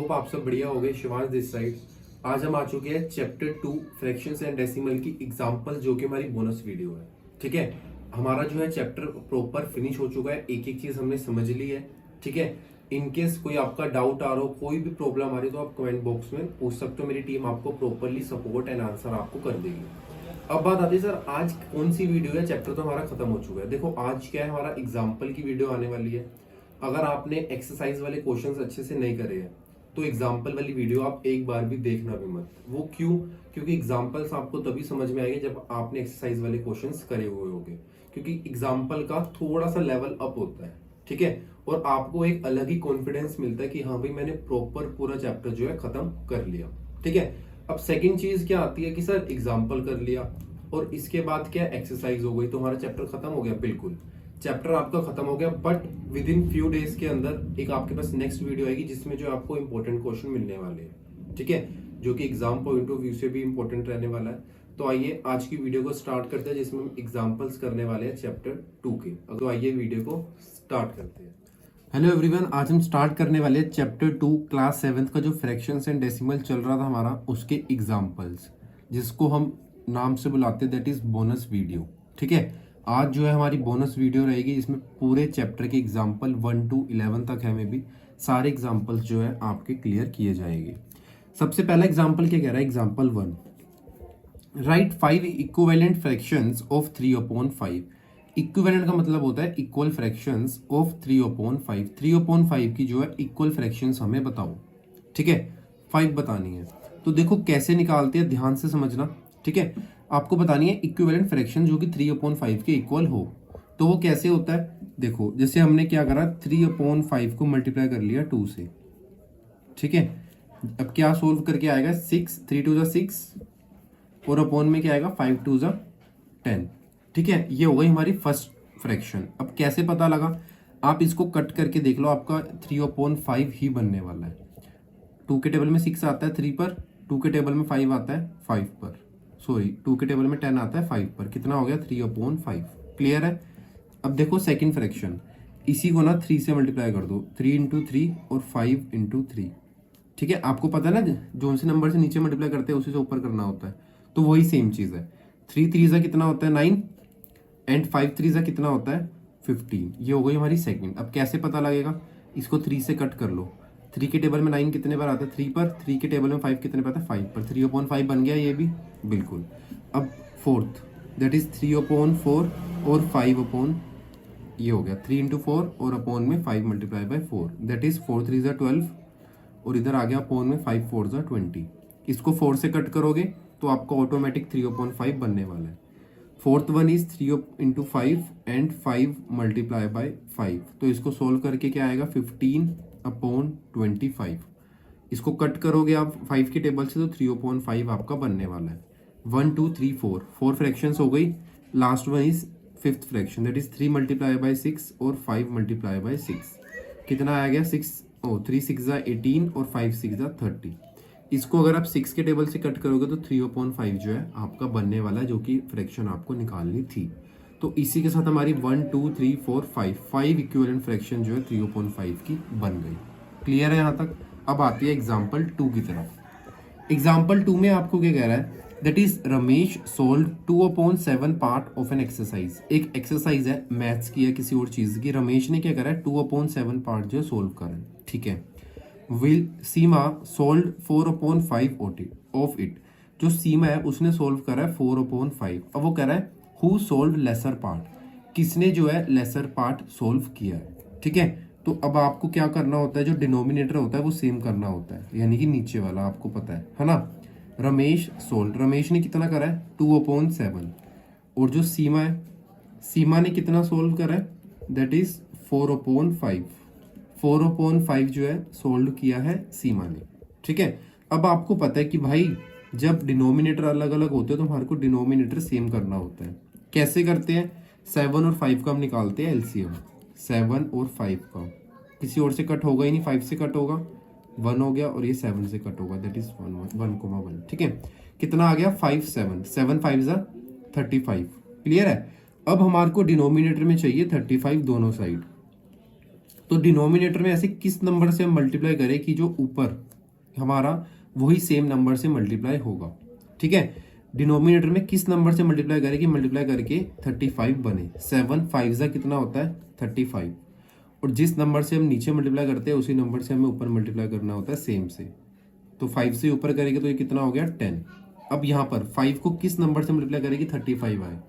Hope आप सब बढ़िया हो गए। Shivansh this side. आज हम आ चुके हैं चैप्टर 2 फ्रैक्शंस एंड डेसिमल की एग्जांपल, जो कि हमारी बोनस वीडियो है। ठीक है, हमारा जो है चैप्टर प्रॉपर फिनिश हो चुका है, एक एक चीज हमने समझ ली है। ठीक है, इनकेस कोई आपका डाउट आ रहा हो, कोई भी प्रॉब्लम आ रही है, तो आप कमेंट बॉक्स में पूछ सकते हो। मेरी टीम आपको प्रॉपरली सपोर्ट एंड आंसर आपको कर देगी। अब बात आती है सर आज कौन सी वीडियो है, चैप्टर तो हमारा खत्म हो चुका है। देखो आज क्या है, हमारा एग्जाम्पल की वीडियो आने वाली है। अगर आपने एक्सरसाइज वाले क्वेश्चंस अच्छे से नहीं करे हैं तो एग्जाम्पल वाली वीडियो आप एक बार भी देखना भी मत। वो क्यों? क्योंकि एग्जाम्पल्स आपको तभी समझ में आएंगे जब आपने एक्सरसाइज वाले क्वेश्चंस करे हुए होंगे, क्योंकि एग्जाम्पल का थोड़ा सा लेवल अप होता है। ठीक है, और आपको एक अलग ही कॉन्फिडेंस मिलता है कि हाँ भाई मैंने प्रॉपर पूरा चैप्टर जो है खत्म कर लिया। ठीक है, अब सेकेंड चीज क्या आती है कि सर एग्जाम्पल कर लिया और इसके बाद क्या एक्सरसाइज हो गई तो हमारा चैप्टर खत्म हो गया। बिल्कुल, चैप्टर आपका खत्म हो गया, but with in few days के अंदर एक आपके पास नेक्स्ट वीडियो आएगी जिसमें जो आपको इंपॉर्टेंट क्वेश्चन मिलने वाले हैं। ठीक है, जो कि एग्जाम पॉइंट ऑफ व्यू से भी इंपॉर्टेंट रहने वाला है। तो आइए आज की वीडियो को स्टार्ट करते हैं, जिसमें हम एग्जाम्पल्स करने वाले हैं चैप्टर 2 के। तो आइए वीडियो को स्टार्ट करते हैं। हेलो एवरीवन, आज हम स्टार्ट करने वाले हैं चैप्टर 2 क्लास 7 का जो फ्रैक्शंस एंड डेसिमल चल रहा था हमारा, उसके एग्जाम्पल्स, जिसको हम नाम से बुलाते हैं दैट इज बोनस वीडियो। ठीक है, आज जो है हमारी बोनस वीडियो रहेगी, जिसमें पूरे चैप्टर के एग्जाम्पल 1 to 11 तक है, में भी सारे एग्जाम्पल्स जो है आपके क्लियर किए जाएंगे। सबसे पहला एग्जाम्पल क्या कह रहा है, example 1, right 5 equivalent fractions of 3/5। Equivalent का मतलब होता है इक्वल फ्रैक्शंस ऑफ 3/5। 3/5 की जो है इक्वल फ्रैक्शंस हमें बताओ। ठीक है, 5 बतानी है। तो देखो कैसे निकालते हैं, ध्यान से समझना। ठीक है, आपको बतानी है इक्विवेलेंट फ्रैक्शन जो कि 3/5 के इक्वल हो। तो वो कैसे होता है, देखो जैसे हमने क्या करा, 3/5 को मल्टीप्लाई कर लिया 2 से। ठीक है, अब क्या सोल्व करके आएगा, 6, 3 2 6 और अपॉन में क्या आएगा, 5 2 10। ठीक है, ये हो गई हमारी फर्स्ट फ्रैक्शन। अब कैसे पता लगा, आप इसको कट करके देख लो, आपका 3/5 ही बनने वाला है। 2 के टेबल में 6 आता है 3 पर, 2 के टेबल में 5 आता है 5 पर, सॉरी 2 के टेबल में 10 आता है 5 पर। कितना हो गया, 3/5। क्लियर है। अब देखो सेकंड फ्रैक्शन, इसी को ना 3 से मल्टीप्लाई कर दो, 3 इंटू 3 और 5 इंटू 3। ठीक है, आपको पता है ना, जो से नंबर से नीचे मल्टीप्लाई करते हैं उसी से ऊपर करना होता है, तो वही सेम चीज है। 3 3 सा कितना होता है 9 एंड 5 3 सा कितना होता है 15। ये हो गई हमारी सेकंड। अब कैसे पता लगेगा, इसको 3 से कट कर लो। 3 के टेबल में 9 कितने बार आता है 3 पर, 3 के टेबल में 5 कितने पर आता है 5 पर, 3/5 बन गया ये भी। बिल्कुल। अब फोर्थ दैट इज 3/4 और 5 ये हो गया 3 इंटू 4 और अपॉन में 5 मल्टीप्लाई बाई 4 दैट इज 4 3 12 और इधर आ गया अपॉन में 5 4 20। इसको 4 से कट करोगे तो आपका ऑटोमेटिक 3/5 बनने वाला है। Fourth one is 3 into 5 and 5 multiply by 5। तो इसको सोल्व करके क्या आएगा, 15/25। इसको कट करोगे आप 5 के टेबल से तो 3/5 आपका बनने वाला है। 1 2 3 4 फ्रैक्शंस हो गई। Last one is fifth fraction that is 3 multiply by 6 और 5 मल्टीप्लाई बाई 6। कितना आ गया 3 6 18 और 5 6 30। इसको अगर आप 6 के टेबल से कट करोगे तो 3/5 जो है आपका बनने वाला है, जो कि फ्रैक्शन आपको निकालनी थी। तो इसी के साथ हमारी 1 2 3 4 5 इक्विवेलेंट फ्रैक्शन जो है 3/5 की बन गई। क्लियर है यहाँ तक। अब आती है एग्जाम्पल 2 की तरफ। एग्जाम्पल 2 में आपको क्या कह रहा है, that is Ramesh solve 2/7 part of an exercise. एक एक्सरसाइज है, मैथ्स की है, किसी और चीज की। रमेश ने क्या करा है, 2/7 पार्ट जो है सोल्व करा है। ठीक है, will Seema solve 4/5 of it. जो सीमा है उसने सोल्व करा है 4/5। अब वो कह रहा है हु सोल्व लेसर पार्ट, किसने जो है लेसर पार्ट सोल्व किया है। ठीक है, तो अब आपको क्या करना होता है, जो डिनोमिनेटर होता है वो सेम करना होता है, यानी कि नीचे वाला आपको पता है ना। रमेश सोल्व, रमेश ने कितना करा है 2/7 और जो सीमा है, सीमा ने कितना सोल्व करा है दैट इज 4/5। 4/5 जो है सोल्व किया है सीमा ने। ठीक है, अब आपको पता है कि भाई जब डिनोमिनेटर अलग अलग होते हैं तो हमारे को डिनोमिनेटर सेम करना होता है। कैसे करते हैं, 7 और 5 का हम निकालते हैं एलसीएम। 7 और 5 का किसी और से कट होगा ही नहीं, 5 से कट होगा 1 हो गया और ये 7 से कट होगा दैट इज 1,1,1। ठीक है, कितना आ गया 5 7 7 5 35। क्लियर है। अब हमारे को डिनोमिनेटर में चाहिए 35 दोनों साइड। तो डिनोमिनेटर में ऐसे किस नंबर से हम मल्टीप्लाई करें कि जो ऊपर हमारा वही सेम नंबर से मल्टीप्लाई होगा। ठीक है, डिनोमिनेटर में किस नंबर से मल्टीप्लाई करेगी, मल्टीप्लाई करके 35 बने। 7 5 जा कितना होता है 35, और जिस नंबर से हम नीचे मल्टीप्लाई करते हैं उसी नंबर से हमें ऊपर मल्टीप्लाई करना होता है सेम से। तो 5 से ऊपर करेंगे तो ये कितना हो गया 10। अब यहाँ पर 5 को किस नंबर से मल्टीप्लाई करेगी 35 आए।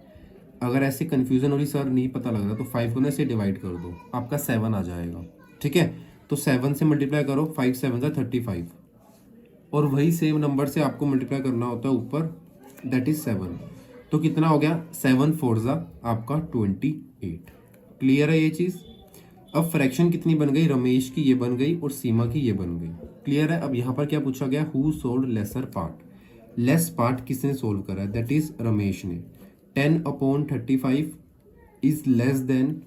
अगर ऐसे कंफ्यूजन हो रही सर नहीं पता लग रहा तो 5 को ना ऐसे डिवाइड कर दो, आपका 7 आ जाएगा। ठीक है, तो 7 से मल्टीप्लाई करो, 5 7 जा 35, और वही सेम नंबर से आपको मल्टीप्लाई करना होता है ऊपर, दैट इज 7। तो कितना हो गया 7 4 जा आपका 28। क्लियर है ये चीज। अब फ्रैक्शन कितनी बन गई, रमेश की ये बन गई और सीमा की ये बन गई। क्लियर है। अब यहाँ पर क्या पूछा गया, who sold lesser part. Less part किसने सोल्व करा है, दैट इज रमेश ने। 10/35 इज लेस देन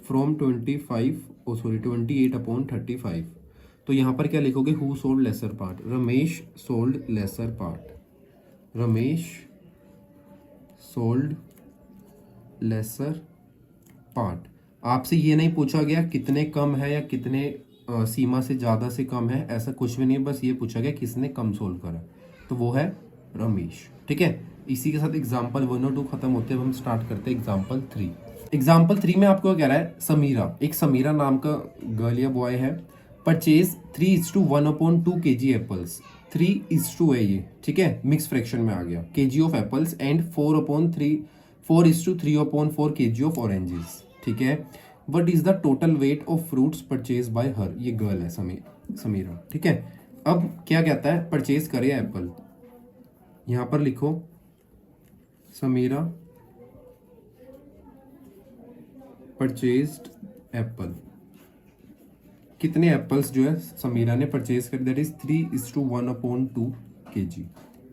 फ्रॉम 28/35। तो यहाँ पर क्या लिखोगे, who sold lesser part, Ramesh sold lesser part, Ramesh sold lesser part. आपसे ये नहीं पूछा गया कितने कम है या कितने सीमा से ज़्यादा से कम है, ऐसा कुछ भी नहीं, बस ये पूछा गया किसने कम सोल्व करा, तो वो है रमेश। ठीक है, इसी के साथ एग्जाम्पल 1 और 2 खत्म होते हैं। हम स्टार्ट करते हैं एग्जाम्पल 3। एग्जाम्पल 3 में आपको क्या कह रहा है, समीरा, एक समीरा नाम का गर्ल या बॉय है, परचेज 3:1/2 kg एप्पल्स। 3:2 है ये, ठीक है, मिक्स फ्रैक्शन में आ गया, kg of apples and 4:3/4 kg of oranges. ठीक है, what is the total weight of fruits purchase by हर। ये गर्ल है समीरा। ठीक है, अब क्या कहता है, परचेज करे एप्पल, यहां पर लिखो समीरा परचेज्ड एप्पल। कितने एप्पल्स जो है समीरा ने परचेज कर, दैट इज 3:1/2 kg।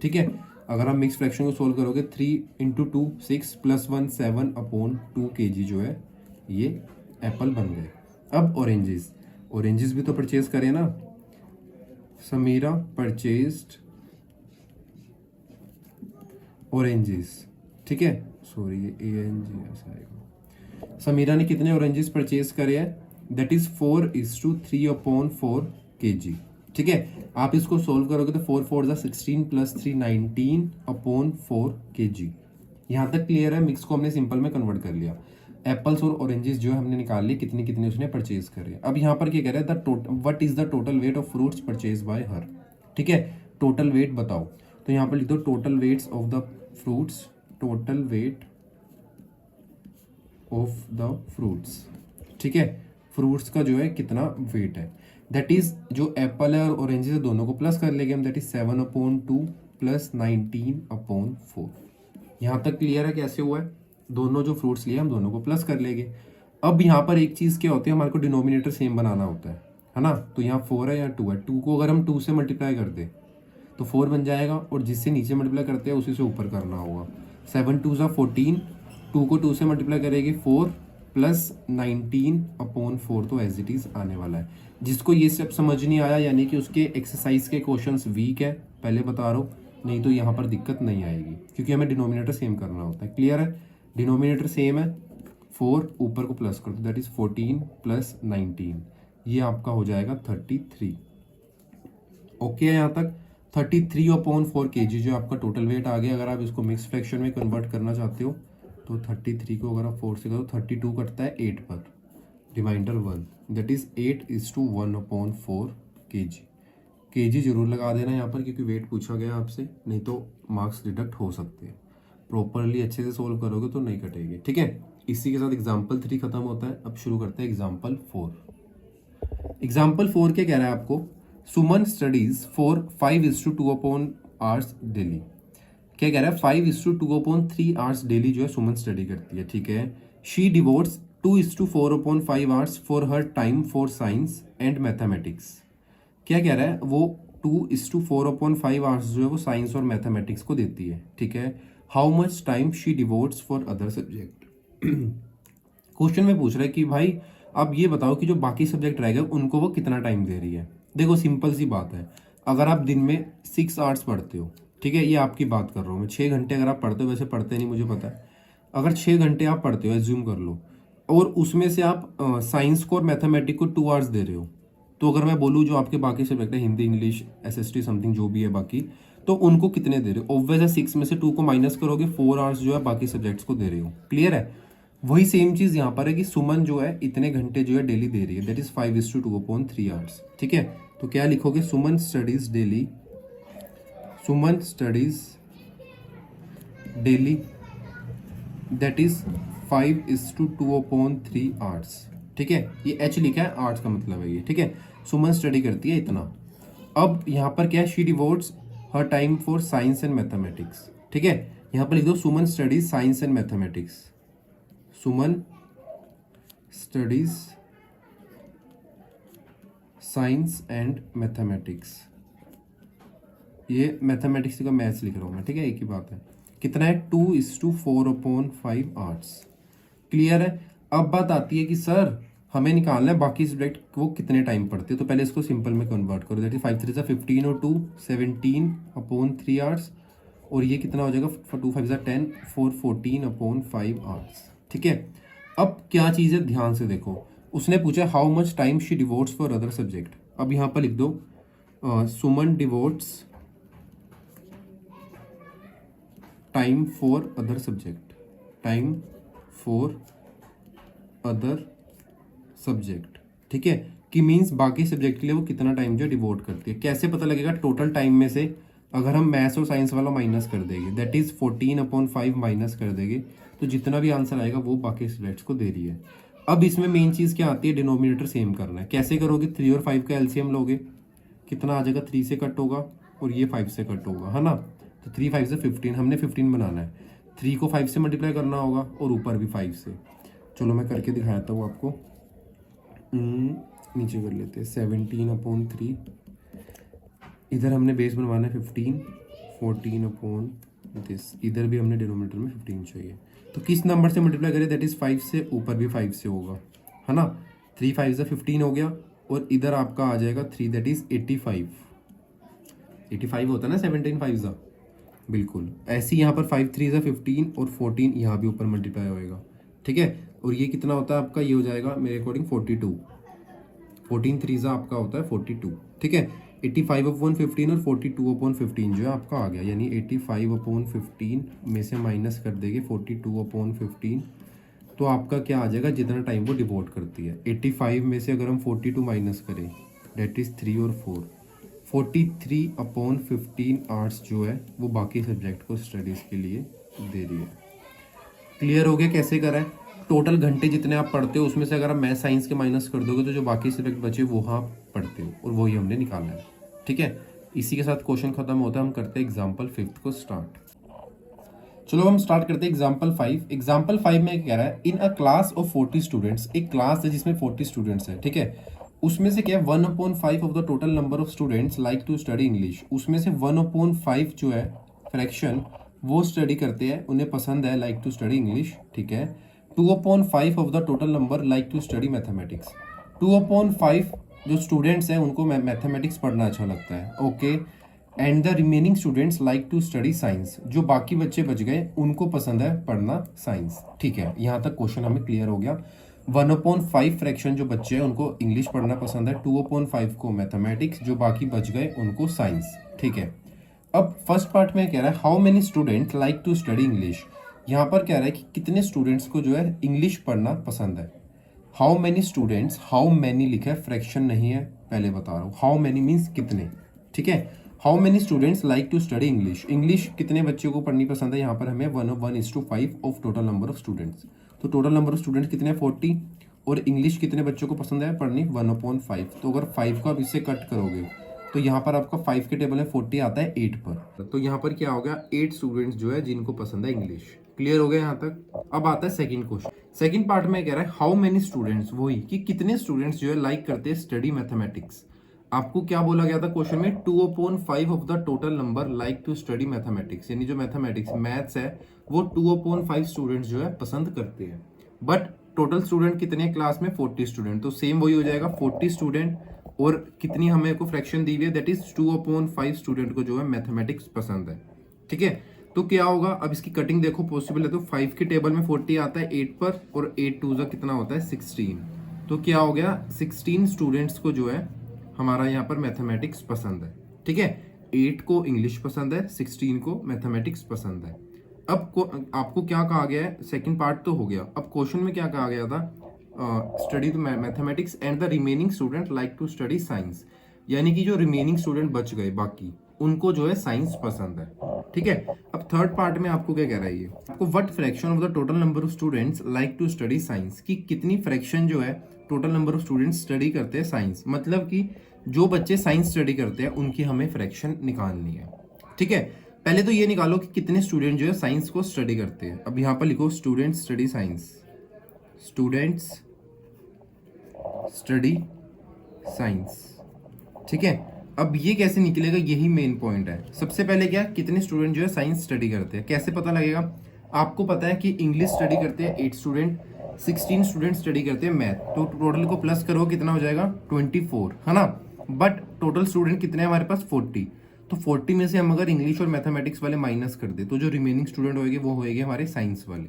ठीक है, अगर हम मिक्स फ्रैक्शन को सोल्व करोगे 3 × 2 6 + 1 7/2 kg जो है ये एप्पल बन गए। अब ऑरेंजेस भी तो परचेज करें ना, समीरा परचेज्ड ऑरेंजेस। ठीक है, सॉरी ये ANG ऐसा आएगा। समीरा ने कितने ऑरेंजेस परचेज करे हैं, दैट इज 4:3/4 kg। ठीक है, आप इसको सोल्व करोगे तो 4 4 16 + 3 19/4 kg। यहाँ तक क्लियर है। मिक्स को हमने सिंपल में कन्वर्ट कर लिया। एप्पल्स और ऑरेंजेस जो है हमने निकाल लिए, कितने कितने उसने परचेज करे। अब यहाँ पर क्या कह रहा है, what is the total weight of fruits purchase by हर। ठीक है, टोटल वेट बताओ, तो यहाँ पर लिख दो total weights of the fruits, total weight of the fruits. ठीक है, फ्रूट्स का जो है कितना वेट है, दैट इज जो एप्पल है और ऑरेंजेस है दोनों को प्लस कर लेंगे हम, दैट इज 7/2 + 19/4। यहाँ तक क्लियर है कैसे हुआ है, दोनों जो फ्रूट्स लिए हम दोनों को प्लस कर लेंगे। अब यहाँ पर एक चीज़ क्या होती है, हमारे को डिनोमिनेटर सेम बनाना होता है ना। तो यहाँ 4 है या 2 है, 2 को अगर हम 2 से मल्टीप्लाई कर दे तो 4 बन जाएगा, और जिससे नीचे मल्टीप्लाई करते हैं उसी से ऊपर करना होगा। 7 2 = 14, 2 को 2 से मल्टीप्लाई करेंगे 4 + 19/4, तो एज इट इज आने वाला है। जिसको ये सब समझ नहीं आया यानी कि उसके एक्सरसाइज के क्वेश्चंस वीक है, पहले बता रहा हूँ, नहीं तो यहाँ पर दिक्कत नहीं आएगी, क्योंकि हमें डिनोमिनेटर सेम करना होता है। क्लियर है, डिनोमिनेटर सेम है, 4 ऊपर को प्लस कर दो, दैट इज 14 + 19, ये आपका हो जाएगा 33। ओके है यहाँ तक। 33/4 kg जो आपका टोटल वेट आ गया। अगर आप इसको मिक्स फ्रैक्शन में कन्वर्ट करना चाहते हो तो 33 को अगर आप 4 से करो 32 कटता है 8 पर, reminder 1, that is 8:1/4 kg। kg जरूर लगा देना यहाँ पर, क्योंकि वेट पूछा गया आपसे, नहीं तो मार्क्स डिडक्ट हो सकते हैं। प्रॉपरली अच्छे से सोल्व करोगे तो नहीं कटेगी। ठीक है, इसी के साथ एग्जाम्पल 3 खत्म होता है। अब शुरू करते हैं एग्जाम्पल 4। एग्जाम्पल 4 क्या कह रहा है आपको, सुमन स्टडीज फॉर 5:2 आवर्स डेली। क्या कह रहा है, 5:2/3 आवर्स डेली जो है सुमन स्टडी करती है। ठीक है, she devotees 2:4/5 hours for her time for science and mathematics. क्या कह रहा है, वो 2:4/5 आवर्स जो है वो साइंस और मैथमेटिक्स को देती है। ठीक है, how much time she devotes for other subject. Question में पूछ रहा है कि भाई अब ये बताओ कि जो बाकी सब्जेक्ट रह गए उनको वो कितना टाइम दे रही है। देखो सिंपल सी बात है, अगर आप दिन में 6 आवर्स पढ़ते हो, ठीक है, ये आपकी बात कर रहा हूँ मैं, 6 घंटे अगर आप पढ़ते हो, वैसे पढ़ते नहीं मुझे पता है, अगर 6 घंटे आप पढ़ते हो, एज्यूम कर लो, और उसमें से आप साइंस को और मैथमेटिक्स को 2 आवर्स दे रहे हो, तो अगर मैं बोलूँ जो आपके बाकी सब्जेक्ट है हिंदी, इंग्लिश, एसएसटी समथिंग जो भी है बाकी, तो उनको कितने दे रहे हो? ऑब्वियस है 6 में से 2 को माइनस करोगे, 4 आवर्स जो है बाकी सब्जेक्ट्स को दे रहे हो। क्लियर है? वही सेम चीज यहाँ पर है कि सुमन जो है इतने घंटे जो है डेली दे रही है, दैट इज 5:2/3 आवर्स। ठीक है, तो क्या लिखोगे? Suman studies daily, Suman studies daily that is 5:2/3 hours. ठीक है, ये एच लिखा है, आर्ट्स का मतलब है ये। ठीक है, सुमन स्टडी करती है इतना। अब यहाँ पर क्या है? She devotes her time for science and mathematics. ठीक है, यहाँ पर लिख दो Suman studies science and mathematics, Suman studies science and mathematics. ये मैथमेटिक्स का मैथ्स लिख रहा हूँ मैं। ठीक है, एक ही बात है। कितना है? 2:4/5 आवर्स। क्लियर है? अब बात आती है कि सर हमें निकालना है बाकी सब्जेक्ट वो कितने टाइम पढ़ते हैं, तो पहले इसको सिंपल में कन्वर्ट करो। दैट इज 5 3 15 और 2 17/3 आवर्स, और ये कितना हो जाएगा? 2 5 10 4 14/5 आवर्स। ठीक है, अब क्या चीज़ है ध्यान से देखो, उसने पूछा how much time she devotes for other subject. अब यहाँ पर लिख दो Suman devotes time for other subject, time for other subject. ठीक है, कि मीन्स बाकी सब्जेक्ट के लिए वो कितना टाइम जो डिवोट करती है। कैसे पता लगेगा? टोटल टाइम में से अगर हम मैथ्स और साइंस वाला माइनस कर देंगे, दैट इज 14/5 माइनस कर देंगे, तो जितना भी आंसर आएगा वो बाकी सब्जेक्ट्स को दे रही है। अब इसमें मेन चीज़ क्या आती है? डिनोमिनेटर सेम करना है। कैसे करोगे? 3 और 5 का एलसीएम लोगे, कितना आ जाएगा? 3 से कट होगा और ये 5 से कट होगा, है ना? तो 3 5 से 15, हमने 15 बनाना है। 3 को 5 से मल्टीप्लाई करना होगा और ऊपर भी 5 से। चलो मैं करके दिखाता हूँ आपको। नीचे कर लेते हैं 17/3, इधर हमने बेस बनवाना है 15, 14/this, इधर भी हमने डिनोमिनेटर में 15 चाहिए। तो किस नंबर से मल्टीप्लाई करें? दैट इज 5 से, ऊपर भी 5 से होगा, है ना? 3 5 से 15 हो गया, और इधर आपका आ जाएगा 3, दैट इज 85। 85 होता है ना 17 5 सा, बिल्कुल ऐसे ही यहाँ पर 5 3 से 15 और 14 यहाँ भी ऊपर मल्टीप्लाई होएगा। ठीक है, और ये कितना होता है आपका? ये हो जाएगा मेरे अकॉर्डिंग 42। 14 3 सा आपका होता है 42। ठीक है, 85/15 और 42/15 जो है आपका आ गया, यानी 85/15 में से माइनस कर देंगे 42/15, तो आपका क्या आ जाएगा? जितना टाइम वो डिवोट करती है। 85 में से अगर हम 42 माइनस करें, डेट इज 3 और 4, 43/15 आवर्स जो है वो बाकी सब्जेक्ट को स्टडीज़ के लिए दे रही है। क्लियर हो गया कैसे करा है? टोटल घंटे जितने आप पढ़ते हो उसमें से अगर आप मैथ साइंस के माइनस कर दोगे तो जो बाकी सब्जेक्ट बचे वो आप पढ़ते हो, और वही हमने निकालना है। ठीक है, इसी के साथ क्वेश्चन खत्म होता है। हम करते हैं एग्जाम्पल 5 को स्टार्ट। चलो हम स्टार्ट करते हैं एग्जाम्पल 5। एग्जाम्पल 5 में कह रहा है इन अ क्लास ऑफ 40 स्टूडेंट्स, एक क्लास है जिसमें 40 स्टूडेंट्स है। ठीक है, उसमें से क्या है? 1/5 of the total number of students like to study English. उसमें से 1/5 जो है फ्रैक्शन वो स्टडी करते हैं, उन्हें पसंद है लाइक टू स्टडी इंग्लिश। ठीक है, 2/5 of the total number like to study mathematics. 2/5 जो स्टूडेंट्स हैं उनको मैथमेटिक्स पढ़ना अच्छा लगता है। Okay, and the remaining students like to study science, जो बाकी बच्चे बच गए उनको पसंद है पढ़ना साइंस। ठीक है, यहाँ तक क्वेश्चन हमें क्लियर हो गया। 1/5 फ्रैक्शन जो बच्चे हैं उनको इंग्लिश पढ़ना पसंद है, 2/5 को मैथमेटिक्स, जो बाकी बच गए उनको साइंस। ठीक है, अब फर्स्ट पार्ट में कह रहा है how many student like to study English. यहाँ पर कह रहा है कि कितने स्टूडेंट्स को जो है इंग्लिश पढ़ना पसंद है। How many students, how many लिखा है, फ्रैक्शन नहीं है, पहले बता रहा हूँ। हाउ मेनी मीन्स कितने। ठीक है, how many students like to study English, English कितने बच्चों को पढ़नी पसंद है। यहाँ पर हमें 1/5 of total number of students, तो टोटल नंबर ऑफ स्टूडेंट्स कितने हैं? 40, और इंग्लिश कितने बच्चों को पसंद है पढ़नी? 1/5। तो अगर 5 को आप इससे कट करोगे तो यहाँ पर आपका 5 के टेबल में 40 आता है 8 पर, तो यहाँ पर क्या हो गया? 8 स्टूडेंट्स जो है जिनको पसंद है इंग्लिश। क्लियर हो गया यहाँ तक? अब आता है सेकंड क्वेश्चन। सेकंड पार्ट में कह रहा है हाउ मेनी स्टूडेंट्स, वही कि कितने स्टूडेंट्स जो है लाइक करते हैं स्टडी मैथमेटिक्स। आपको क्या बोला गया था क्वेश्चन में? 2/5 of the total number like to study mathematics, यानी जो मैथमेटिक्स मैथ्स है वो 2/5 स्टूडेंट्स जो है पसंद करते हैं। बट टोटल स्टूडेंट कितने हैं क्लास में? 40 स्टूडेंट, तो सेम वही हो जाएगा 40 स्टूडेंट, और कितनी हमें को फ्रैक्शन दी हुई है? दैट इज 2/5 स्टूडेंट को जो है मैथमेटिक्स पसंद है। ठीक है, तो क्या होगा? अब इसकी कटिंग देखो पॉसिबल है, तो 5 के टेबल में 40 आता है 8 पर, और 8 2 कितना होता है? 16। तो क्या हो गया? 16 स्टूडेंट्स को जो है हमारा यहाँ पर मैथमेटिक्स पसंद है, ठीक है। 8 को इंग्लिश पसंद है, 16 को मैथमेटिक्स पसंद है। अब आपको क्या कहा गया है, सेकंड पार्ट तो हो गया। अब क्वेश्चन में क्या कहा गया था, study the mathematics and the remaining student like to study science, यानी कि जो रिमेनिंग स्टूडेंट बच गए बाकी, उनको जो है साइंस पसंद है, ठीक है। अब थर्ड पार्ट में आपको क्या कह रहा है, ये आपको what fraction of the total number of students like to study science, कि कितनी फ्रैक्शन जो है total number of students study करते हैं साइंस, मतलब कि जो बच्चे साइंस स्टडी करते हैं उनकी हमें फ्रैक्शन निकालनी है, ठीक है। पहले तो ये निकालो कि कितने स्टूडेंट जो है साइंस को स्टडी करते हैं। अब यहाँ पर लिखो students study science, students study science, ठीक है। अब ये कैसे निकलेगा, यही मेन पॉइंट है। सबसे पहले क्या, कितने स्टूडेंट जो है साइंस स्टडी करते हैं, कैसे पता लगेगा। आपको पता है कि इंग्लिश स्टडी करते हैं 8 स्टूडेंट, 16 स्टूडेंट स्टडी करते हैं मैथ, तो टोटल को प्लस करो कितना हो जाएगा 24, है ना। बट टोटल स्टूडेंट कितने हैं हमारे पास 40, तो 40 में से हम अगर इंग्लिश और मैथमेटिक्स वाले माइनस कर दे तो जो रिमेनिंग स्टूडेंट होंगे वो होंगे हमारे साइंस वाले।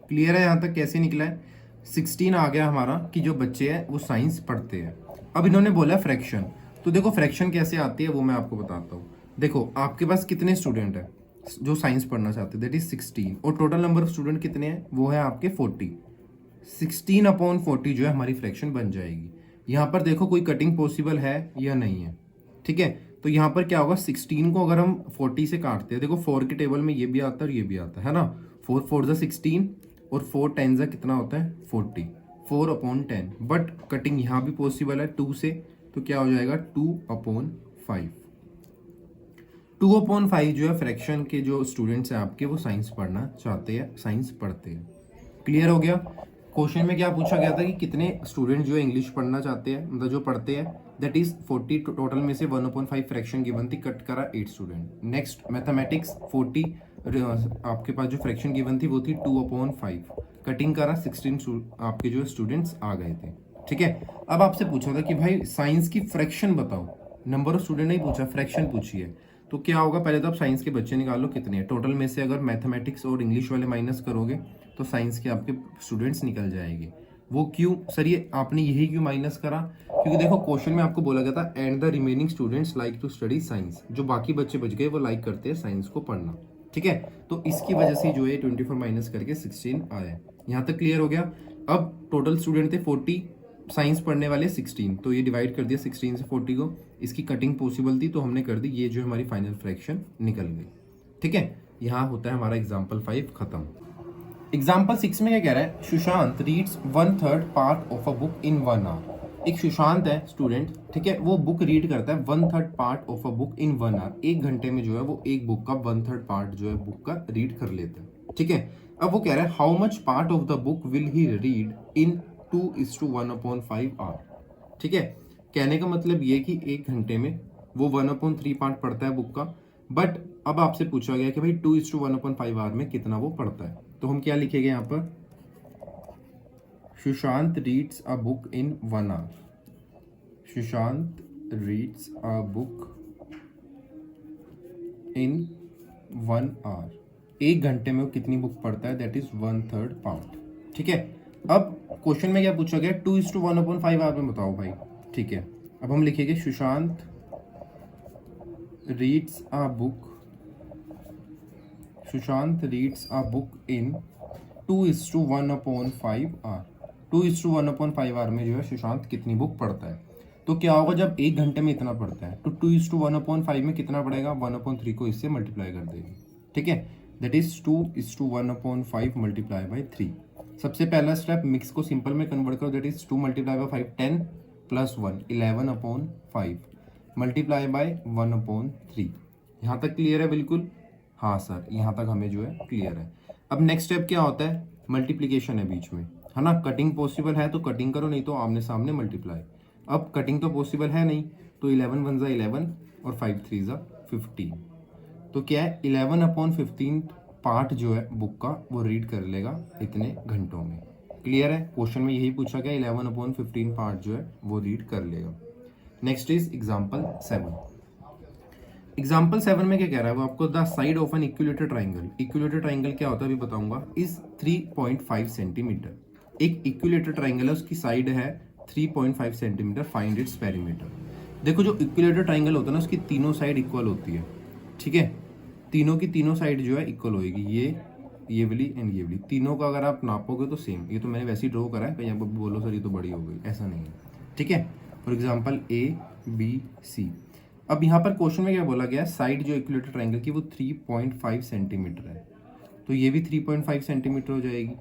क्लियर है यहाँ तक कैसे निकला है। 16 आ गया हमारा कि जो बच्चे हैं वो साइंस पढ़ते हैं। अब इन्होंने बोला फ्रैक्शन, तो देखो फ्रैक्शन कैसे आती है वो मैं आपको बताता हूँ। देखो आपके पास कितने स्टूडेंट है जो साइंस पढ़ना चाहते हैं, दैट इज 16, और टोटल नंबर ऑफ स्टूडेंट कितने हैं, वो है आपके 40। 16/40 जो है हमारी फ्रैक्शन बन जाएगी। यहाँ पर देखो कोई कटिंग पॉसिबल है या नहीं है, ठीक है। तो यहाँ पर क्या होगा, 16 को अगर हम 40 से काटते हैं, देखो 4 के टेबल में ये भी आता है और ये भी आता है ना। 4 4 जा 16 और 4 10 जा कितना होता है 40, 4/10। बट कटिंग यहाँ भी पॉसिबल है 2 से, तो क्या हो जाएगा 2/5। 2/5 जो है फ्रैक्शन के जो स्टूडेंट्स हैं आपके वो साइंस पढ़ना चाहते हैं, साइंस पढ़ते हैं। क्लियर हो गया। क्वेश्चन में क्या पूछा गया था कि कितने स्टूडेंट जो है इंग्लिश पढ़ना चाहते हैं, मतलब जो पढ़ते हैं, दैट इज 40, टोटल में से 1/5 फ्रैक्शन गिवन थी, कट करा 8 स्टूडेंट। नेक्स्ट मैथमेटिक्स 40, आपके पास जो फ्रैक्शन गिवन थी वो थी 2/5, कटिंग करा 16 आपके जो स्टूडेंट्स आ गए थे, ठीक है। अब आपसे पूछा था कि भाई साइंस की फ्रैक्शन बताओ, नंबर ऑफ स्टूडेंट नहीं पूछा, फ्रैक्शन पूछी है। तो क्या होगा, पहले तो आप साइंस के बच्चे निकालो कितने हैं, टोटल में से अगर मैथमेटिक्स और इंग्लिश वाले माइनस करोगे तो साइंस के आपके स्टूडेंट्स निकल जाएंगे। वो क्यों सर, ये आपने यही क्यों माइनस करा, क्योंकि देखो क्वेश्चन में आपको बोला गया था and the remaining students like to study science, जो बाकी बच्चे बच गए वो लाइक करते हैं साइंस को पढ़ना, ठीक है। तो इसकी वजह से जो है 24 माइनस करके 16 आया। यहाँ तक क्लियर हो गया। अब टोटल स्टूडेंट थे 40, साइंस पढ़ने वाले 16, तो ये डिवाइड कर दिया 16 से 40 को। इसकी कटिंग पॉसिबल थी तो हमने कर दी, ये जो हमारी फाइनल फ्रैक्शन निकल गई, ठीक है। यहाँ होता है हमारा एग्जाम्पल 5 खत्म। एग्जाम्पल 6 में क्या कह रहा है, Sushant reads 1/3 part of a book in 1 hour. एक सुशांत है स्टूडेंट, ठीक है, वो बुक रीड करता है 1/3 part of a book in 1 hour. 1 घंटे में जो है वो एक बुक का 1/3 पार्ट जो है बुक का रीड कर लेता है, ठीक है। अब वो कह रहा है how much part of the book will he read in 2:1/5 hour, ठीक है। कहने का मतलब ये कि 1 घंटे में वो 1/3 पार्ट पढ़ता है बुक का। बट अब आपसे पूछा गया कि भाई 2:1/5 आवर में कितना वो पढ़ता है, तो हम क्या लिखेंगे यहाँ पर, Sushant reads a book in 1 hour. Sushant reads a book in 1 hour. 1 घंटे में वो कितनी बुक पढ़ता है, दैट इज 1/3 पार्ट, ठीक है। अब क्वेश्चन में क्या पूछा गया, 2:1/5 आवर में बताओ भाई, ठीक है। अब हम लिखेंगे Sushant reads a book, Sushant reads a book in 2:1/5 hour. 2:1/5 hour में जो है सुशांत कितनी बुक पढ़ता है। तो क्या होगा, जब 1 घंटे में इतना पढ़ता है तो 2:1/5 में कितना पड़ेगा, 1/3 को इससे मल्टीप्लाई कर देंगे, ठीक है। That is 2:1/5 multiply by 3। सबसे पहला स्टेप, मिक्स को सिंपल में कन्वर्ट करो, that is 2 multiply by 5 10 plus 1 11/5 multiply by 1/3। यहाँ तक क्लियर है बिल्कुल, हाँ सर यहाँ तक हमें जो है क्लियर है। अब नेक्स्ट स्टेप क्या होता है, मल्टीप्लीकेशन है बीच में, है ना। कटिंग पॉसिबल है तो कटिंग करो, नहीं तो आमने सामने मल्टीप्लाई। अब कटिंग तो पॉसिबल है नहीं, तो 11 1 जा 11 और 5 3 जा 15। तो क्या है, 11/15 पार्ट जो है बुक का वो रीड कर लेगा इतने घंटों में। क्लियर है, क्वेश्चन में यही पूछा गया, 11/15 पार्ट जो है वो रीड कर लेगा। Next is example 7। एग्जाम्पल 7 में क्या कह रहा है वो आपको, the side of an equilateral triangle. Equilateral triangle क्या होता है अभी बताऊंगा, इज 3.5 सेंटीमीटर। एक इक्विलेटरल ट्राइंगल है, उसकी साइड है 3.5 सेंटीमीटर, फाइंड इट्स पेरीमीटर। देखो जो इक्विलेटरल ट्राइंगल होता है ना उसकी तीनों साइड इक्वल होती है, ठीक है, तीनों की तीनों साइड जो है इक्वल होएगी, ये वाली एंड ये वाली, तीनों का अगर आप नापोगे तो सेम। ये तो मैंने वैसे ही ड्रॉ करा है, कहीं आप बोलो सर ये तो बड़ी हो गई, ऐसा नहीं है, ठीक है। For example ABC। अब यहाँ पर क्वेश्चन में क्या बोला गया है, साइड जो इक्विलेटरल ट्राइंगल की वो 3.5 सेंटीमीटर है, तो ये भी 3.5 सेंटीमीटर हो जाएगी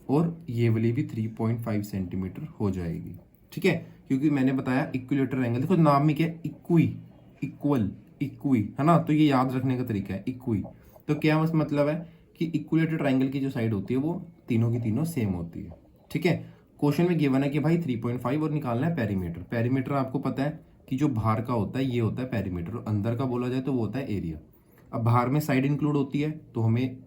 और ये वाली भी 3.5 सेंटीमीटर हो जाएगी, ठीक है। क्योंकि मैंने बताया इक्विलेटरल एंगल, देखो नाम में क्या है, इक्वी है ना, तो ये याद रखने का तरीका है इक्वी। तो क्या मतलब है कि इक्विलेटरल ट्राइंगल की जो साइड होती है वो तीनों की तीनों सेम होती है, ठीक है। क्वेश्चन में गिवन है कि भाई 3.5 और निकालना है पेरीमीटर। पेरीमीटर आपको पता है कि जो बाहर का होता है ये होता है पेरीमीटर, और अंदर का बोला जाए तो वो होता है एरिया। अब बाहर में साइड इंक्लूड होती है, तो हमें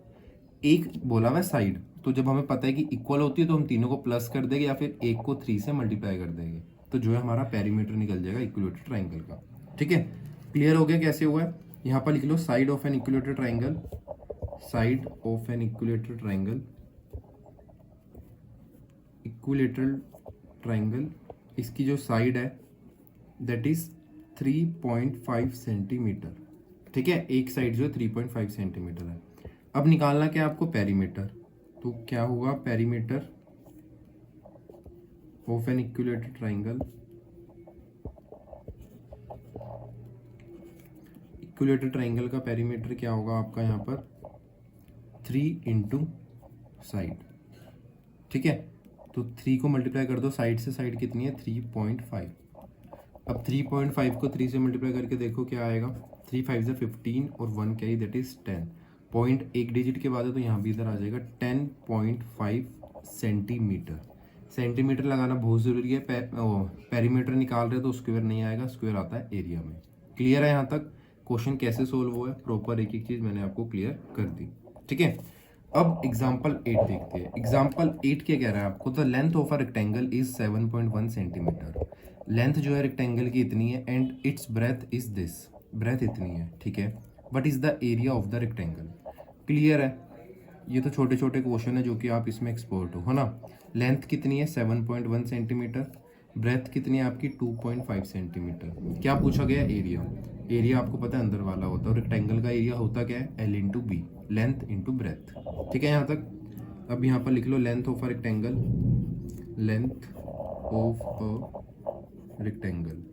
एक बोला हुआ है साइड, तो जब हमें पता है कि इक्वल होती है तो हम तीनों को प्लस कर देंगे या फिर एक को 3 से मल्टीप्लाई कर देंगे, तो जो है हमारा पेरीमीटर निकल जाएगा इक्विलेटरल ट्राइंगल का, ठीक है। क्लियर हो गया कैसे हुआ है? यहाँ पर लिख लो side of an equilateral triangle, side of an equilateral triangle, equilateral triangle, इसकी जो साइड है दैट इज 3.5 सेंटीमीटर, ठीक है। एक साइड जो है 3.5 सेंटीमीटर है। अब निकालना क्या है आपको, पेरीमीटर। तो क्या होगा, perimeter of an equilateral triangle, equilateral triangle का पेरीमीटर क्या होगा आपका यहाँ पर 3 इंटू साइड, ठीक है। तो 3 को मल्टीप्लाई कर दो साइड से, साइड कितनी है 3.5। अब 3.5 को 3 से मल्टीप्लाई करके देखो क्या आएगा, 3 5 से 15 और 1 कैरी दैट इज 10। पॉइंट एक डिजिट के बाद है तो यहाँ भी इधर आ जाएगा 10.5 सेंटीमीटर। सेंटीमीटर लगाना बहुत ज़रूरी है, पेरीमीटर निकाल रहे तो स्क्वायर नहीं आएगा, स्क्वायर आता है एरिया में। क्लियर है यहाँ तक? क्वेश्चन कैसे सोल्व हुआ है प्रॉपर, एक एक चीज़ मैंने आपको क्लियर कर दी, ठीक है। अब एग्जाम्पल 8 देखते हैं। एग्जाम्पल 8 क्या कह रहा है आपको, the length of a rectangle is 7.1 centimetre. Length जो है रेक्टेंगल की इतनी है and its breadth is this, breadth इतनी है, ठीक है। What is the area of the rectangle? Clear है? ये तो छोटे छोटे क्वेश्चन है जो कि आप इसमें एक्सपर्ट हो, है ना। लेंथ कितनी है 7.1 सेंटीमीटर, ब्रेथ कितनी है आपकी 2.5 सेंटीमीटर। क्या पूछा गया, एरिया। एरिया आपको पता है अंदर वाला होता है, और रेक्टेंगल का एरिया होता क्या है, L into B, length into breadth, ठीक है यहाँ तक। अब यहाँ पर लिख लो length of a rectangle, length of a rectangle,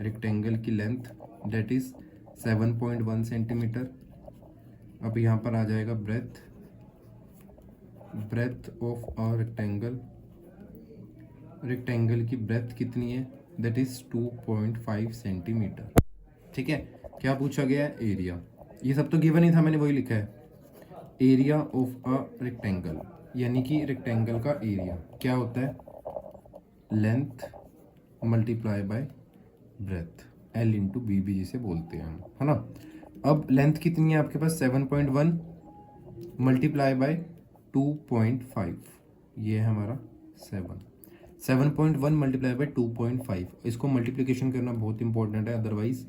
rectangle की लेंथ डेट इज 7.1 सेंटीमीटर। अब यहाँ पर आ जाएगा breadth, breadth of a rectangle, rectangle की ब्रेथ कितनी है दैट इज 2.5 सेंटीमीटर, ठीक है। क्या पूछा गया है, एरिया। ये सब तो गिवन ही था, मैंने वही लिखा है, एरिया ऑफ अ रेक्टेंगल, यानी कि रेक्टेंगल का एरिया क्या होता है, length multiply by breadth, L into B भी जिसे बोलते हैं हम, है ना। अब लेंथ कितनी है आपके पास 7.1 मल्टीप्लाई बाय 2.5, ये है हमारा 7.1 मल्टीप्लाई बाय 2.5। इसको मल्टीप्लिकेशन करना बहुत इंपॉर्टेंट है, अदरवाइज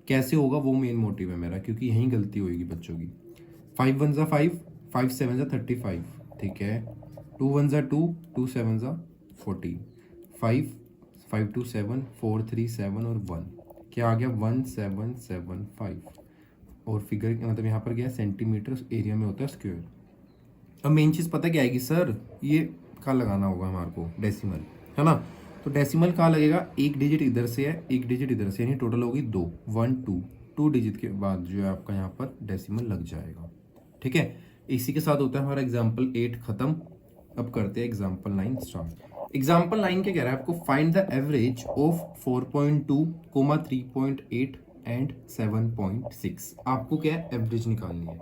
कैसे होगा वो मेन मोटिव है मेरा, क्योंकि यहीं गलती होगी बच्चों की। 5 1 5, 5 7 35, ठीक है। 2 1 2, 2 7 14, 5 5 2 7, 4 3 7 और 1, क्या आ गया 1775। और फिगर मतलब यहाँ पर क्या सेंटीमीटर एरिया में होता है स्क्वायर। अब मेन चीज़ पता क्या आएगी सर, ये कहाँ लगाना होगा हमारे को, डेसिमल, है ना। तो डेसिमल कहाँ लगेगा, एक डिजिट इधर से है, एक डिजिट इधर से, यानी टोटल होगी 2 1 2, 2 डिजिट के बाद जो है आपका यहाँ पर डेसिमल लग जाएगा, ठीक है। इसी के साथ होता है हमारा एग्जाम्पल 8 खत्म। अब करते हैं एग्जाम्पल 9 स्टार्ट। एग्जाम्पल 9 क्या कह रहा है आपको, find the average of 4.2, 3.8 and 7.6। आपको क्या है, एवरेज निकालनी है।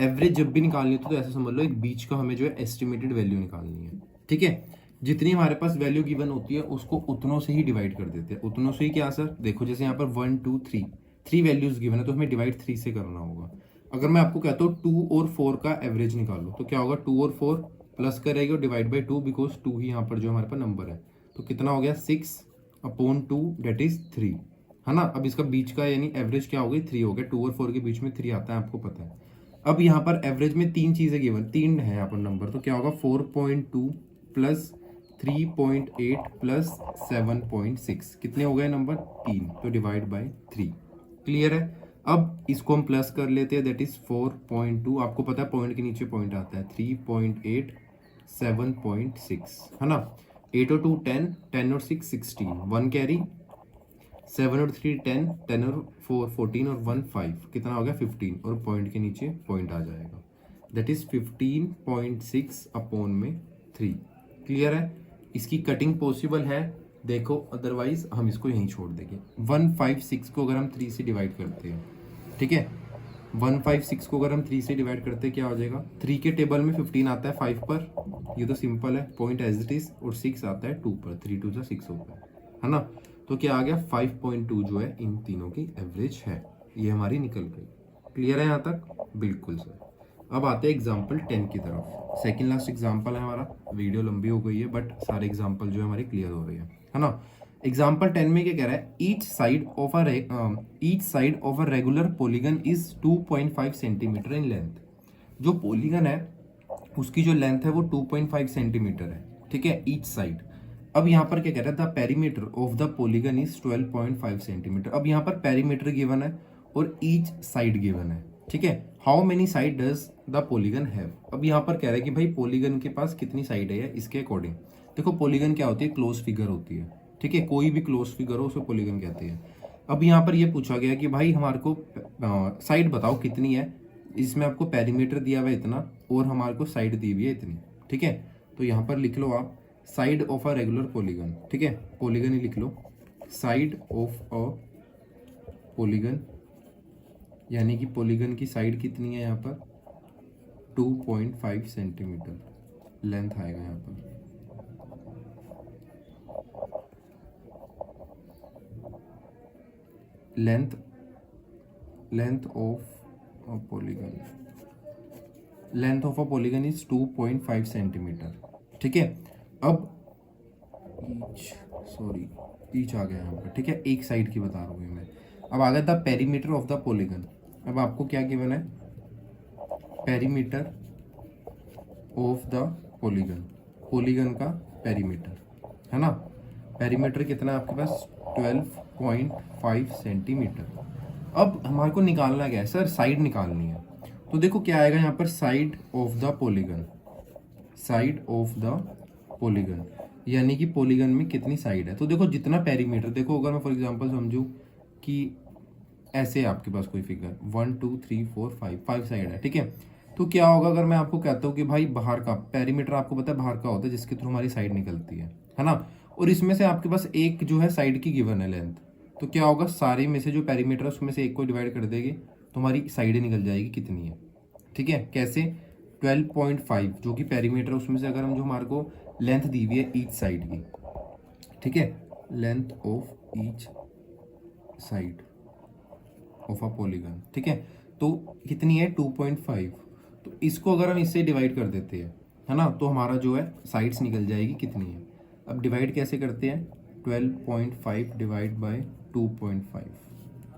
एवरेज जब भी निकालनी है तो ऐसा समझ लो एक बीच का हमें जो है एस्टिमेटेड वैल्यू निकालनी है, ठीक है। जितनी हमारे पास वैल्यू गिवन होती है उसको उतनों से ही डिवाइड कर देते हैं। उतनों से ही क्या सर, देखो जैसे यहाँ पर 1 2 3, 3 वैल्यूज गिवन है तो हमें डिवाइड 3 से करना होगा। अगर मैं आपको कहता हूँ 2 और 4 का एवरेज निकालो तो क्या होगा, 2 और 4 प्लस करेगा डिवाइड बाई 2, बिकॉज 2 ही यहाँ पर जो हमारे पास नंबर है, तो कितना हो गया 6/2 डेट इज 3, है ना। अब इसका बीच का यानी एवरेज क्या हो गई 3 हो गया, 2 और 4 के बीच में 3 आता है आपको पता है। अब यहाँ पर एवरेज में 3 चीजें गिवन, 3 है यहाँ पर नंबर, तो क्या होगा 4.2 प्लस 3.8 प्लस 7.6 कितने हो गए नंबर 3, तो डिवाइड बाय 3। क्लियर है। अब इसको हम प्लस कर लेते हैं, दैट इज 4.2। आपको पता है पॉइंट के नीचे पॉइंट आता है, 3.8 7.6 है ना। 8 और 2 10, 10 और 6 16, 1 कैरी, 7 और 3 10, 10 और 4 14 और 1 5, कितना हो गया 15, और पॉइंट के नीचे पॉइंट आ जाएगा, दैट इज 15.6 अपॉन में 3। क्लियर है। इसकी कटिंग पॉसिबल है, देखो, अदरवाइज हम इसको यहीं छोड़ देंगे। 156 को अगर हम 3 से डिवाइड करते हैं, ठीक है, 156 को अगर हम 3 से डिवाइड करते हैं क्या हो जाएगा, 3 के टेबल में 15 आता है 5 पर, ये तो सिंपल है, पॉइंट एज इट इज, और 6 आता है 2 पर, 3 2 6 होता है ना। तो क्या आ गया 5.2 जो है इन तीनों की एवरेज है, ये हमारी निकल गई। क्लियर है यहाँ तक? बिल्कुल सर। अब आते हैं एग्जाम्पल 10 की तरफ। सेकंड लास्ट एग्जाम्पल है हमारा, वीडियो लंबी हो गई है बट सारे एग्जाम्पल जो है हमारे क्लियर हो रहे हैं, है ना। एग्जाम्पल 10 में क्या कह रहा है, each side of a regular polygon is 2.5 centimetre in length. जो पॉलीगन है उसकी जो लेंथ है वो 2.5 सेंटीमीटर है, ठीक है, ईच साइड। अब यहाँ पर क्या कह रहा है, the perimeter of the polygon is 12.5 centimetre. अब यहाँ पर पेरीमीटर गिवन है और ईच साइड गिवन है, ठीक है। How many side does the polygon have. अब यहाँ पर कह रहा है कि भाई पॉलीगन के पास कितनी साइड है, इसके अकॉर्डिंग। देखो पॉलीगन क्या होती है, क्लोज फिगर होती है, ठीक है, कोई भी क्लोज फिगर हो उसको पॉलीगन कहते हैं। अब यहाँ पर ये पूछा गया कि भाई हमारे को साइड बताओ कितनी है, इसमें आपको पेरीमीटर दिया हुआ है इतना और हमारे को साइड दी हुई है इतनी, ठीक है। तो यहाँ पर लिख लो आप side of a regular polygon, ठीक है, पॉलीगन ही लिख लो, साइड ऑफ अ पॉलीगन, यानी कि पॉलीगन की साइड कितनी है यहाँ पर 2.5 सेंटीमीटर लेंथ आएगा यहाँ पर। Length of a polygon is 2.5 centimetre, ठीक है। अब ईच आ गया यहाँ पर, ठीक है, एक साइड की बता रहा हूँ मैं। अब आ गया था पेरीमीटर ऑफ द पॉलीगन। अब आपको क्या गिवन है, perimeter of the polygon, polygon का पेरीमीटर, है ना। पेरीमीटर कितना है आपके पास 12.5 सेंटीमीटर। अब हमारे को निकालना क्या है सर, साइड निकालनी है। तो देखो क्या आएगा यहाँ पर, side of the polygon, side of the polygon, यानी कि पॉलीगन में कितनी साइड है। तो देखो जितना पेरीमीटर, देखो अगर मैं फॉर एग्जांपल समझूं कि ऐसे है आपके पास कोई फिगर 1 2 3 4 5 साइड है, ठीक है। तो क्या होगा अगर मैं आपको कहता हूँ कि भाई बाहर का पेरीमीटर, आपको पता है बाहर का होता है जिसके थ्रू हमारी साइड निकलती है ना। और इसमें से आपके पास एक जो है साइड की गिवन है लेंथ, तो क्या होगा, सारे में से जो पेरीमीटर है उसमें से एक को डिवाइड कर देगी तो हमारी साइड निकल जाएगी कितनी है, ठीक है। कैसे, 12.5 जो कि पेरीमीटर, उसमें से अगर हम जो हमारे को लेंथ दी हुई है ईच साइड की, ठीक है, length of each side of a polygon, ठीक है, तो कितनी है 2.5। तो इसको अगर हम इससे डिवाइड कर देते हैं, है ना, तो हमारा जो है साइड्स निकल जाएगी कितनी है। अब डिवाइड कैसे करते हैं, 12.5 डिवाइड बाय 2.5।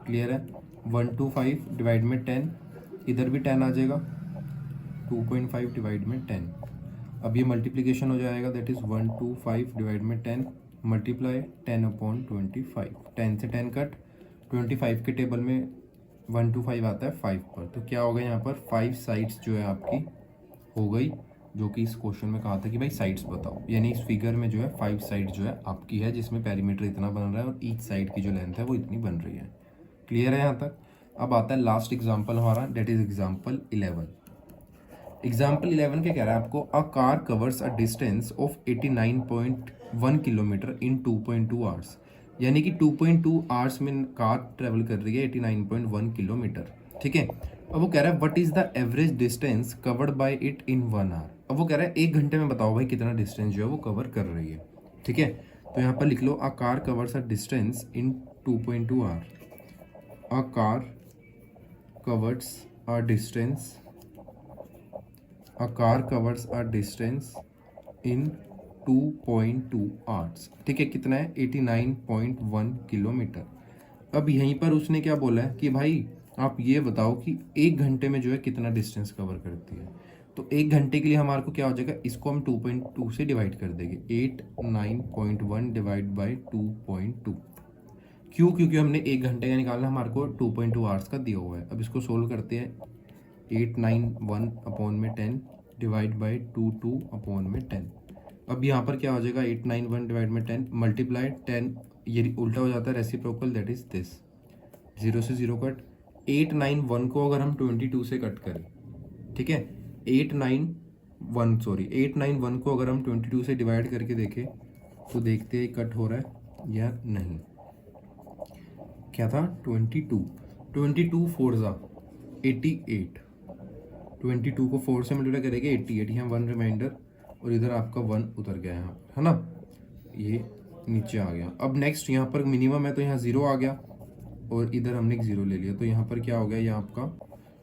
क्लियर है। 125 डिवाइड में 10, इधर भी 10 आ जाएगा, 2.5 डिवाइड में 10। अब ये मल्टीप्लीकेशन हो जाएगा, दैट इज 125 डिवाइड में 10 मल्टीप्लाई 10/25, 10 से 10 कट, 25 के टेबल में 125 आता है 5 पर। तो क्या होगा यहाँ पर 5 साइड्स जो है आपकी हो गई, जो कि इस क्वेश्चन में कहा था कि भाई साइड्स बताओ, यानी इस फिगर में जो है 5 साइड जो है आपकी है, जिसमें पेरीमीटर इतना बन रहा है और ईच साइड की जो लेंथ है वो इतनी बन रही है। क्लियर है यहाँ तक। अब आता है लास्ट एग्जाम्पल हमारा, डेट इज एग्जाम्पल 11। एग्जाम्पल 11 क्या कह रहा है आपको, अ car covers a distance of 89.1 kilometre in 2.2 hours, यानी कि 2.2 आवर्स में कार ट्रेवल कर रही है 89.1 किलोमीटर, ठीक है। अब वो कह रहा है what is the average distance covered by it in 1 hour. अब वो कह रहा है 1 घंटे में बताओ भाई कितना डिस्टेंस जो है वो कवर कर रही है, ठीक है। तो यहाँ पर लिख लो, a car covers a distance in 2.2 hour, a car covers a distance, a car covers a distance in 2.2 hours, ठीक है, कितना है 89.1 किलोमीटर। अब यहीं पर उसने क्या बोला है कि भाई आप ये बताओ कि 1 घंटे में जो है कितना डिस्टेंस कवर करती है। तो 1 घंटे के लिए हमारे को क्या हो जाएगा, इसको हम 2.2 से डिवाइड कर देंगे, 89.1 डिवाइड बाई 2.2। क्यों? क्योंकि हमने 1 घंटे का निकालना, हमारे को 2.2 आवर्स का दिया हुआ है। अब इसको सोल्व करते हैं, 891 अपॉन में 10 डिवाइड बाई 22 अपॉन में 10। अब यहाँ पर क्या हो जाएगा, 891 डिवाइड में 10 मल्टीप्लाई 10, ये उल्टा हो जाता है रेसिप्रोकल, दैट इज दिस, 0 से 0 कट। 891 को अगर हम 22 से कट करें, ठीक है, 891 को अगर हम 22 से डिवाइड करके देखें तो देखते हैं कट हो रहा है या नहीं। क्या था, 22 फोर ज़ा 88, 22 को 4 से मल्टीप्लाई करेंगे 88, यहाँ 1 रिमाइंडर और इधर आपका 1 उतर गया यहाँ पर, है ना, ये नीचे आ गया। अब नेक्स्ट यहाँ पर मिनिमम है तो यहाँ 0 आ गया और इधर हमने एक 0 ले लिया, तो यहाँ पर क्या हो गया, ये आपका,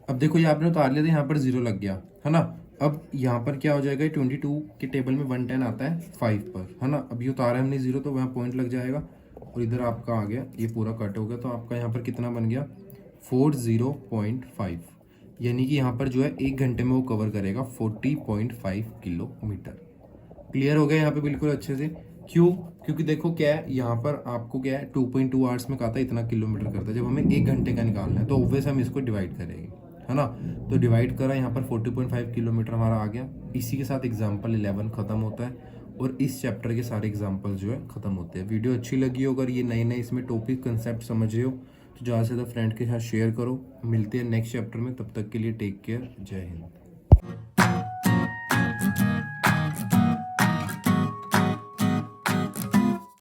अब देखो ये आपने उतार लिया था, यहाँ पर 0 लग गया, है ना। अब यहाँ पर क्या हो जाएगा, 22 के टेबल में 110 आता है 5 पर, है ना। अब ये उतारा है हमने 0 तो वहाँ पॉइंट लग जाएगा और इधर आपका आ गया, ये पूरा कट हो गया, तो आपका यहाँ पर कितना बन गया, 40.5, यानी कि यहाँ पर जो है 1 घंटे में वो कवर करेगा 40.5 किलोमीटर। क्लियर हो गया यहाँ पे बिल्कुल अच्छे से। क्यों? क्योंकि देखो क्या है, यहाँ पर आपको क्या है, 2.2 आवर्स में कहा था इतना किलोमीटर करता है, जब हमें 1 घंटे का निकालना है तो ऑब्वियस हम इसको डिवाइड करेंगे, है ना। तो डिवाइड करा, यहाँ पर 40.5 किलोमीटर हमारा आ गया। इसी के साथ एग्जाम्पल 11 खत्म होता है और इस चैप्टर के सारे एग्जाम्पल जो है खत्म होते हैं। वीडियो अच्छी लगी हो, अगर ये नए नए इसमें टॉपिक कंसेप्ट समझ रहे हो तो ज़्यादा से ज़्यादा फ्रेंड के साथ शेयर करो। मिलते हैं नेक्स्ट चैप्टर में, तब तक के लिए टेक केयर, जय हिंद।